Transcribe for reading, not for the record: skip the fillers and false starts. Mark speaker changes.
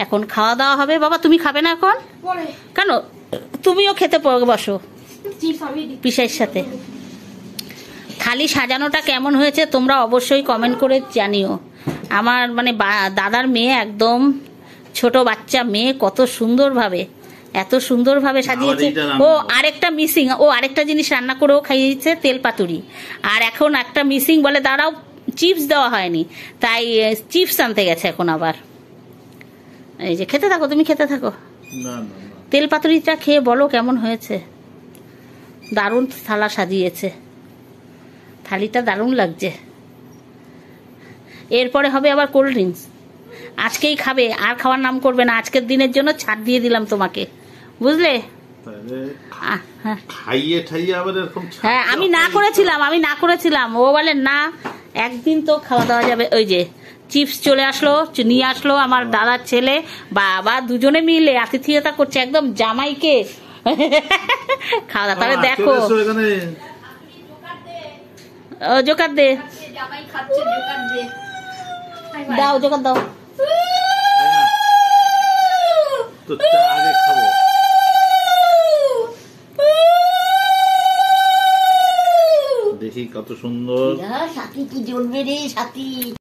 Speaker 1: এখন খাওয়া দাওয়া হবে। বাবা তুমি খাবে না এখন? কেন? তুমিও খেতে বসো পিসাইয়ের সাথে। থালি সাজানোটা কেমন হয়েছে তোমরা অবশ্যই কমেন্ট করে জানিও। আমার মানে দাদার মেয়ে, একদম ছোট বাচ্চা মেয়ে, কত সুন্দরভাবে, এত সুন্দরভাবে সাজিয়েছে। ও আরেকটা মিসিং, ও আরেকটা জিনিস রান্না করেও খাইয়েছে, তেল পাতুরি। আর এখন একটা মিসিং বলে দাঁড়াও, চিপস দেওয়া হয়নি, তাই চিপস আনতে গেছে এখন আবার। এই যে খেতে থাকো, তুমি খেতে থাকো। তেল পাতুরিটা খেয়ে বলো কেমন হয়েছে। দারুণ থালা সাজিয়েছে, থালিটা দারুণ লাগছে। এরপরে হবে আবার কোল্ড ড্রিঙ্কস, আজকেই খাবে, আর খাওয়ার নাম করবে না। আজকের দিনের জন্য ছাড় দিয়ে দিলাম তোমাকে, বুঝলে? হ্যাঁ আমি না করেছিলাম, ও বলে না একদিন তো খাওয়া দাওয়া যাবে। ওই যে চিপস চলে আসলো, নিয়ে আসলো আমার দাদার ছেলে, বাবা দুজনে মিলে আতিথেয়তা করছে, একদম জামাইকে খাওয়া দাওয়া। তাহলে দেখো, জোকার দে, দাও জোকার দাও।
Speaker 2: দেখি কত সুন্দর।
Speaker 1: সাথী কি জ্বলবে রে সাথী।